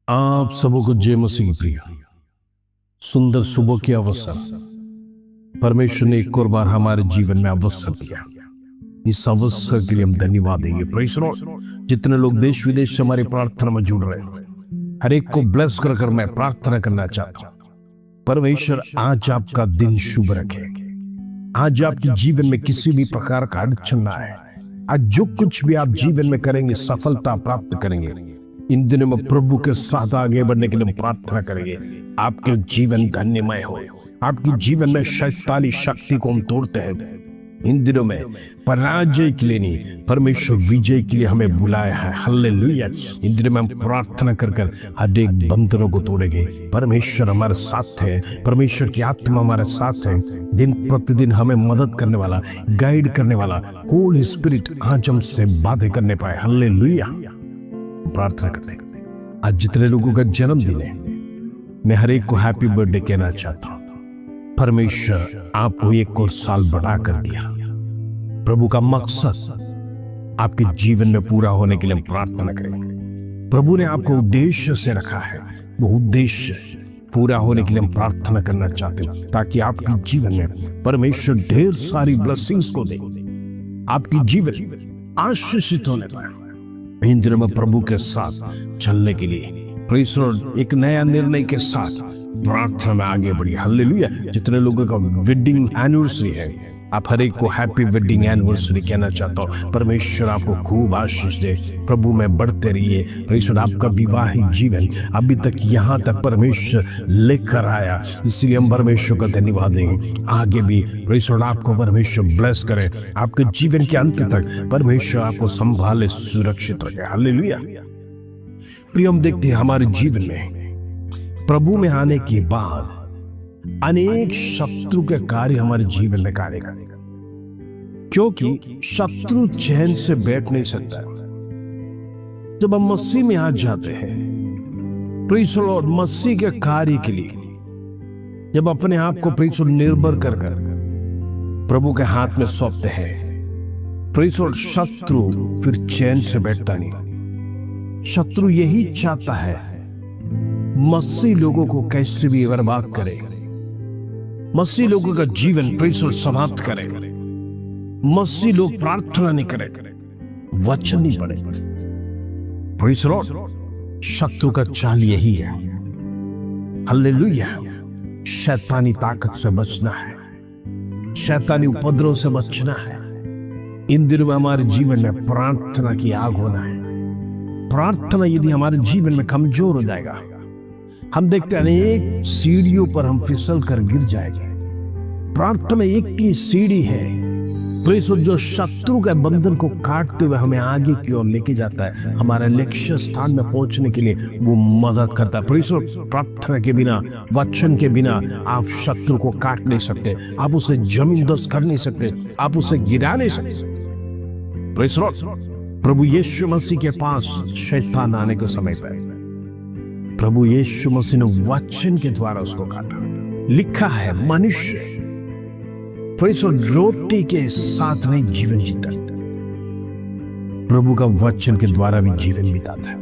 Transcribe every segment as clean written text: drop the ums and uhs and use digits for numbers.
आप सबों को जय मसीह की प्रिय सुंदर सुबह के अवसर परमेश्वर ने एक और बार हमारे जीवन में अवसर दिया। इस अवसर के लिए हम धन्यवाद देंगे। Praise the Lord. जितने लोग देश विदेश से हमारी प्रार्थना में जुड़ रहे हैं, हर एक को ब्लेस कर मैं प्रार्थना करना चाहता हूं। परमेश्वर आज आपका दिन शुभ रखे। आज आपके जीवन में किसी भी प्रकार का अड़चन ना है। आज जो कुछ भी आप जीवन में करेंगे सफलता प्राप्त करेंगे। इन दिनों में प्रभु के साथ आगे बढ़ने के लिए प्रार्थना करेंगे। आपके जीवन धन्यमय हो। आपके जीवन में शैतानी शक्ति को हम तोड़ते हैं। इन दिनों में पराजय के लिए नहीं, परमेश्वर विजय के लिए हमें बुलाया है। हालेलुया। इन दिनों में हम प्रार्थना कर हर एक बंधनों को तोड़ेंगे। परमेश्वर हमारे साथ है। परमेश्वर की आत्मा हमारे साथ है। दिन प्रतिदिन हमें मदद करने वाला, गाइड करने वाला होली स्पिरिट आज हमसे बातें करने पाए। हालेलुया। प्रार्थना करते आज जितने लोगों का जन्मदिन है, मैं हर एक को हैप्पी बर्थडे कहना चाहता हूं। परमेश्वर आपको एक और साल बढ़ा कर दिया। प्रभु का मकसद आपके जीवन में पूरा होने के लिए हम प्रार्थना करेंगे। प्रभु ने आपको उद्देश्य से रखा है। वो उद्देश्य पूरा होने के लिए हम प्रार्थना करना चाहते हैं, ताकि आपके जीवन में परमेश्वर ढेर सारी ब्लेसिंग्स को दे। आपकी जीवन आशीषित होने पाए। इन दिनों में प्रभु के साथ चलने के लिए प्रेज़ द लॉर्ड एक नया निर्णय के साथ प्रार्थना में आगे बढ़िए। हालेलुया। जितने लोगों का वेडिंग एनिवर्सरी है, आप हर एक को हैप्पी वेडिंग एनिवर्सरी कहना चाहता हूँ। परमेश्वर आपको खूब आशीष दे। प्रभु में बढ़ते रहिए। परमेश्वर आपका विवाहित जीवन अभी तक यहाँ तक परमेश्वर लेकर आया, इसलिए हम परमेश्वर का धन्यवाद देंगे। आगे भी परमेश्वर आपको परमेश्वर ब्लेस करे। आपके जीवन के अंत तक परमेश्वर आपको संभाले, सुरक्षित रखे। हालेलुया। प्रिय, हम देखते हैं हमारे जीवन में प्रभु में आने के बाद अनेक शत्रु के कार्य हमारे जीवन में कार्य करेगा, क्योंकि शत्रु चैन से बैठ नहीं सकता। जब हम मसीह में आ जाते हैं, प्रेज़ द लॉर्ड, मसीह के कार्य के लिए जब अपने आप को प्रेज़ द लॉर्ड निर्भर कर प्रभु के हाथ में सौंपते हैं, प्रेज़ द लॉर्ड, शत्रु फिर चैन से बैठता नहीं। शत्रु यही चाहता है मसीह लोगों को कैसे भी बर्बाद करे, मसीह लोगों का जीवन प्रेज़ द लॉर्ड समाप्त करे। मसीह लोग प्रार्थना नहीं करे, वचन नहीं पढ़े। प्रेज़ द लॉर्ड, शत्रु का चाल यही है। हालेलुया। शैतानी ताकत से बचना है, शैतानी उपद्रव से बचना है। इन दिनों में हमारे जीवन में प्रार्थना की आग होना है। प्रार्थना यदि हमारे जीवन में कमजोर हो जाएगा, हम देखते हैं अनेक सीढ़ियों पर हम फिसल कर गिर जाएंगे। प्रार्थना एक ही सीढ़ी है प्रेज़ द लॉर्ड, जो शत्रु के बंधन को काटते हुए हमें आगे की ओर लेके जाता है। हमारे लक्ष्य स्थान में पहुंचने के लिए वो मदद करता है। प्रेज़ द लॉर्ड, प्रार्थना के बिना, वचन के बिना आप शत्रु को काट नहीं सकते, आप उसे जमींदोज़ कर नहीं सकते, आप उसे गिरा नहीं सकते। प्रेज़ द लॉर्ड, प्रभु यीशु मसीह के पास शैतान आने के समय पर प्रभु यीशु मसीह ने वचन के द्वारा उसको काटा। लिखा है, मनुष्य प्रेज़ द लॉर्ड रोटी के साथ नहीं जीवन जीता, प्रभु का वचन के द्वारा भी जीवन बिताता है।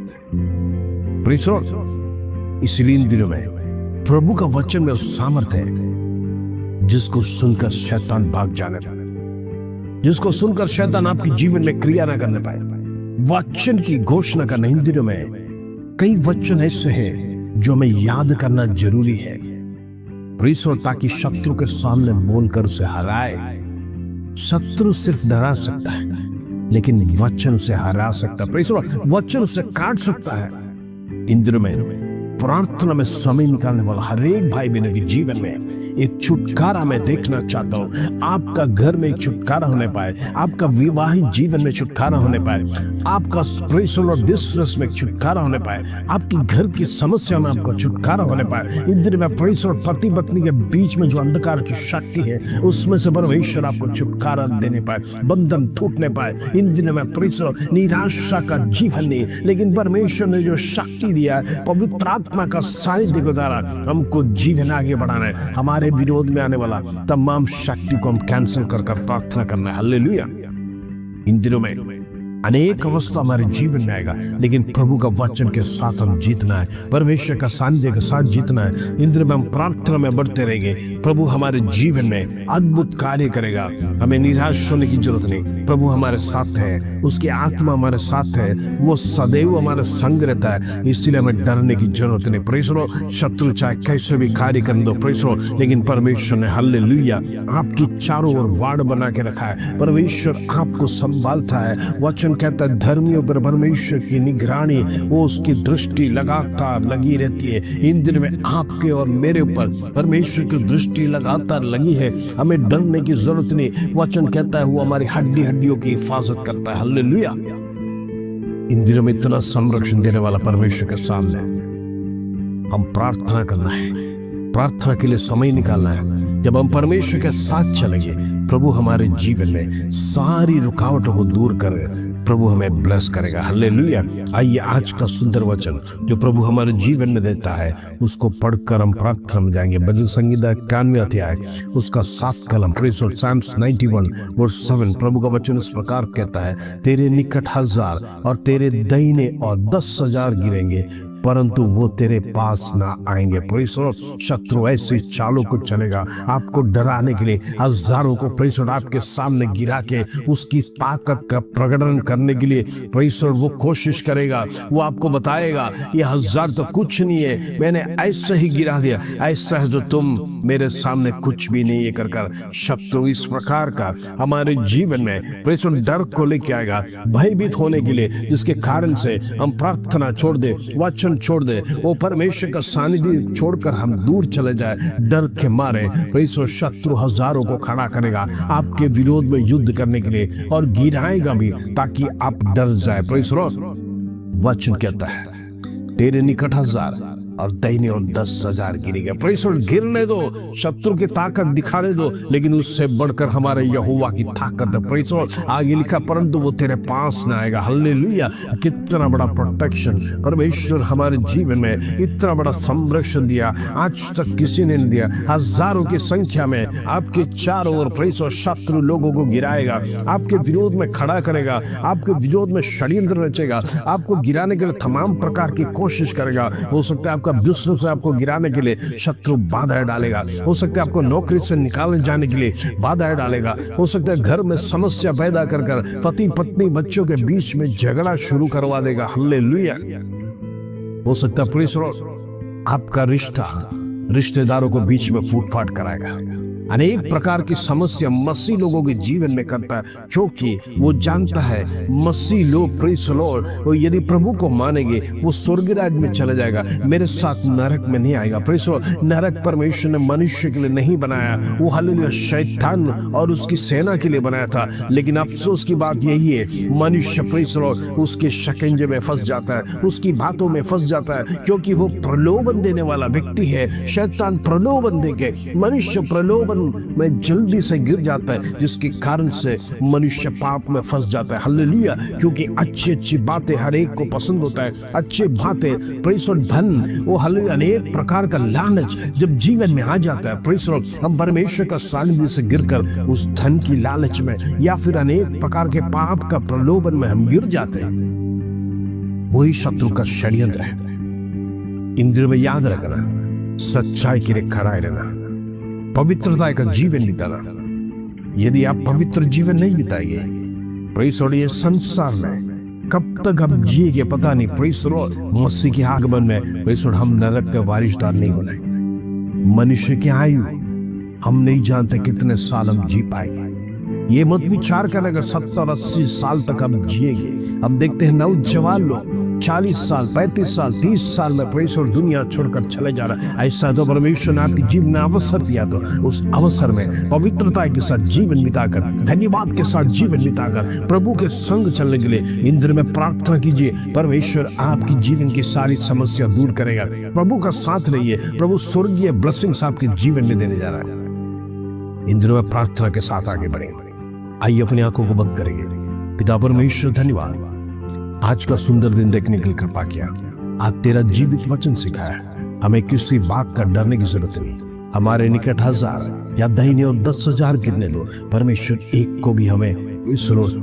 प्रेज़ द लॉर्ड, इसलिए इन दिनों में प्रभु का वचन में सामर्थ्य है, जिसको सुनकर शैतान भाग जाने पाए, जिसको सुनकर शैतान आपके जीवन में क्रिया न करने पाए। वचन की घोषणा करना। इन दिनों में कई वचन ऐसे हैं जो हमें याद करना जरूरी है, प्रेज़ द लॉर्ड, ताकि शत्रु के सामने बोलकर उसे हराए। शत्रु सिर्फ डरा सकता है, लेकिन वचन उसे हरा सकता है। प्रेज़ द लॉर्ड, वचन उसे काट सकता है। इन दिनों में प्रार्थना में समय निकालने वाला हर एक भाई बहन के जीवन में एक छुटकारा मैं देखना चाहता हूँ। आपका घर में एक छुटकारा होने पाए, आपका विवाहित जीवन में छुटकारा होने पाए, आपका प्रेज़ द लॉर्ड डिस्ट्रेस में छुटकारा होने पाए, आपकी घर की समस्या में आपको छुटकारा होने पाए। इन दिनों में प्रेज़ द लॉर्ड, पति पत्नी के बीच में जो अंधकार की शक्ति है, उसमें से परमेश्वर आपको छुटकारा देने पाए, बंधन टूटने पाए। इन दिनों में प्रेज़ द लॉर्ड, निराशा का जीवन नहीं, लेकिन परमेश्वर ने जो शक्ति दिया है, पवित्र आत्मा का सानिध्य के द्वारा हमको जीवन आगे बढ़ाना है। हमारे विरोध में आने वाला तमाम शक्ति को हम कैंसिल कर प्रार्थना करना है। हालेलुया। इन दिनों में अनेक अवस्था हमारे जीवन में आएगा, लेकिन प्रभु का वचन के साथ हम जीतना है, परमेश्वर का सानिध्य के साथ जीतना है। इन दिनों में हम प्रार्थना में बढ़ते रहेंगे, प्रभु हमारे जीवन में अद्भुत कार्य करेगा। हमें निराश होने की जरूरत नहीं, प्रभु हमारे साथ है, उसकी आत्मा हमारे साथ है, वो सदैव हमारे संग रहता है, इसलिए हमें डरने की जरूरत नहीं। प्रेज़ लो, शत्रु चाहे कैसे भी कार्य करने दो, प्रेज़ लो, लेकिन परमेश्वर ने हालेलुया आपकी चारों ओर वाड़ बना के रखा है। परमेश्वर आपको संभालता है। वचन कहता है धर्मियों पर परमेश्वर की निगरानी, वो उसकी दृष्टि लगातार लगी रहती है। इन दिनों में आपके और मेरे ऊपर परमेश्वर की दृष्टि लगातार लगी है, हमें डरने की जरूरत नहीं। वचन कहता है वो हमारी हड्डियों की हिफाजत करता है। हालेलुया। इन दिनों में इतना संरक्षण देने वाला परमेश्वर के सामने हम प्रार्थना करना है, प्रार्थना के लिए समय निकालना है। जब हम परमेश्वर के साथ चलेंगे, प्रभु हमारे जीवन में सारी रुकावटों को दूर कर प्रभु हमें ब्लेस करेगा। हालेलुया। आइए आज का सुंदर वचन जो प्रभु हमारे जीवन में देता है, उसको पढ़कर हम प्रार्थना में जाएंगे। भजन संहिता 91 अध्याय उसका 7 कलम, Psalms 91 वर्स 7। प्रभु का वचन इस प्रकार कहता है, तेरे निकट 1000 और तेरे दाहिने और 10,000 गिरेंगे, परंतु वो तेरे पास ना आएंगे। शत्रु ऐसे चालों को चलेगा आपको डराने के लिए, हजारों को आपके सामने गिरा के उसकी ताकत का प्रकटन करने के लिए वो कोशिश करेगा। वो आपको बताएगा ये 1000 तो कुछ नहीं है, मैंने ऐसा ही गिरा दिया, ऐसा है जो तुम मेरे सामने कुछ भी नहीं है कर कर। शत्रु इस प्रकार का हमारे जीवन में डर को लेके आएगा, भयभीत होने के लिए, जिसके कारण से हम प्रार्थना छोड़ दे, वचन छोड़ दे, वो परमेश्वर का सानिध्य छोड़कर हम दूर चले जाए डर के मारे। शत्रु हजारों को खड़ा करेगा आपके विरोध में युद्ध करने के लिए और गिराएगा भी ताकि आप डर जाए। वचन कहता है तेरे निकट 1000 और दाहिने और 10,000 गिरेगा। गिरने दो, शत्रु की ताकत दिखाने दो, लेकिन उससे बढ़कर हमारे यहोवा की ताकत है। आगे लिखा परंतु वो तेरे पास ना आएगा। हालेलुया। कितना बड़ा प्रोटेक्शन परमेश्वर हमारे जीवन में, इतना बड़ा संरक्षण दिया, आज तक किसी ने नहीं दिया। हजारों की संख्या में आपके चारों ओर शत्रु लोगों को गिराएगा, आपके विरोध में खड़ा करेगा, आपके विरोध में षड्यंत्र रचेगा, आपको गिराने के लिए तमाम प्रकार की कोशिश करेगा। हो सकता है आपका बिजनेस से आपको गिराने के लिए शत्रु बाधाएं डालेगा, हो सकता है आपको नौकरी से निकालने जाने के लिए बाधाएं डालेगा, हो सकता है घर में समस्या पैदा कर कर पति पत्नी बच्चों के बीच में झगड़ा शुरू करवा देगा। हालेलुया। हो सकता है आपका रिश्ता रिश्तेदारों को बीच में फूट फाट कराएगा। अनेक प्रकार की समस्या मसीह लोगों के जीवन में करता है, क्योंकि वो जानता है मसीह लोग प्रेज़ द लॉर्ड, वो यदि प्रभु को मानेंगे वो स्वर्ग राज्य में चला जाएगा, मेरे साथ नरक में नहीं आएगा। Praise the Lord. नरक परमेश्वर ने मनुष्य के लिए नहीं बनाया, वो हालेलुया शैतान और उसकी सेना के लिए बनाया था। लेकिन अफसोस की बात यही है, मनुष्य प्रेज़ द लॉर्ड उसके शिकंजे में फंस जाता है, उसकी बातों में फंस जाता है, क्योंकि वो प्रलोभन देने वाला व्यक्ति है। शैतान प्रलोभन देके मनुष्य प्रलोभन में जल्दी से गिर जाता है, जिसके कारण से मनुष्य पाप में फंस जाता है। हालेलुया। क्योंकि अच्छी अच्छी बातें हर एक को पसंद होता है, अच्छी बातें प्रेज़ द लॉर्ड, धन, वो हालेलुया अनेक प्रकार का लालच जब जीवन में आ जाता है, प्रेज़ द लॉर्ड, हम परमेश्वर का सानिध्य से गिरकर उस धन की लालच में या फिर अनेक प्रकार के पाप का प्रलोभन में हम गिर जाते हैं। वही शत्रु का षड्यंत्र है। इन दिनों में याद रखना, सच्चाई के लिए खड़ा रहना, पवित्रता का जीवन बिताना। यदि आप पवित्र जीवन नहीं बिताएंगे, प्रेज़ द लॉर्ड, ये संसार में कब तक हम जिएंगे पता नहीं। Praise the Lord. मसीह के आगमन में प्रेज़ द लॉर्ड हम नरक का वारिसदार नहीं होना है। मनुष्य की आयु हम नहीं जानते कितने साल हम जी पाएंगे। ये मत विचार करना कि 70-80 साल तक हम जिएंगे। हम देखते हैं नौजवान लोग 40 साल, 35 साल, 30 साल में प्रेज़ द लॉर्ड दुनिया छोड़कर चले जा रहा है। ऐसा तो परमेश्वर ने आपके जीवन में अवसर दिया, तो उस अवसर में पवित्रता के साथ जीवन बिताकर, धन्यवाद के साथ जीवन बिताकर प्रभु के संग चलने के लिए इन दिनों में प्रार्थना कीजिए। परमेश्वर आपकी जीवन की सारी समस्या दूर करेगा। प्रभु का साथ रहिए, प्रभु स्वर्गीय ब्लेसिंग्स आपके जीवन में देने जा रहा है। इन दिनों में प्रार्थना के साथ आगे बढ़ेंगे। आइए अपनी आंखों को बंद करेंगे। पिता परमेश्वर, धन्यवाद आज का सुंदर दिन देखने की कृपा किया। आज तेरा जीवित वचन सिखाया, हमें किसी बात का डरने की जरूरत नहीं। हमारे निकट 1000 या दाहिने और 10,000 गिरने दो, परमेश्वर एक को भी हमें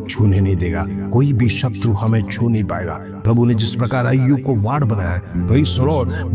छूने नहीं देगा। कोई भी शत्रु हमें छू नहीं पाएगा। प्रभु ने जिस प्रकार अय्यूब को वाड़ बनाया,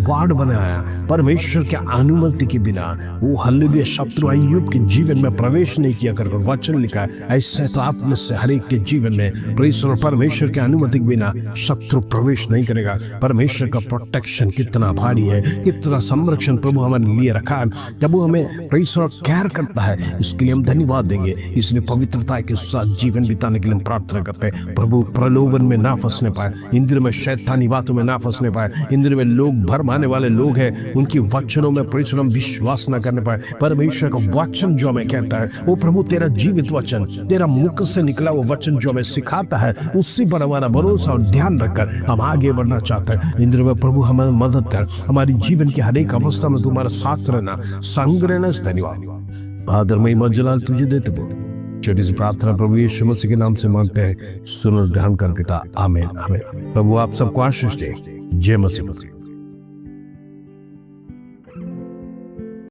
वाड़ बनाया, परमेश्वर के अनुमति के बिना वो हालेलुया शत्रु अय्यूब के जीवन में प्रवेश नहीं किया कर वचन लिखा है। ऐसे तो आप में से हर एक के जीवन में परमेश्वर के अनुमति के बिना शत्रु प्रवेश नहीं करेगा। परमेश्वर का प्रोटेक्शन कितना भारी है, कितना संरक्षण प्रभु हमारे लिए रखा है। जब वो हमें परमेश्वर केयर करता है, इसके लिए हम धन्यवाद देंगे। इसलिए पवित्रता के साथ जीवन बिताने के लिए हम प्रार्थना करते हैं। प्रभु प्रलोभन में ना फंसने पाए, इंद्र में शैतानी बातों में ना फंसने पाए। इंद्र में लोग भरमाने वाले लोग हैं, उनकी वचनों में परिश्रम विश्वास ना करने पाए। परमेश्वर का वचन जो हमें कहता है, वो प्रभु तेरा जीवित वचन, तेरा मुख से निकला वो वचन जो हमें सिखाता है, उसी पर हमारा भरोसा और ध्यान रखकर हम आगे बढ़ना चाहते हैं। इंद्र में प्रभु हमारी मदद कर, हमारी जीवन की हर एक अवस्था में तुम्हारा साथ रहना, संग रहना। धन्यवाद, आदर में महिमा जलाल तुझे देते बोल। छोटी सी प्रार्थना प्रभु यीशु मसीह के नाम से मांगते हैं, सुनो ग्रहण कर पिता, आमीन आमीन। प्रभु आप सबको आशीष दे। जय मसीह।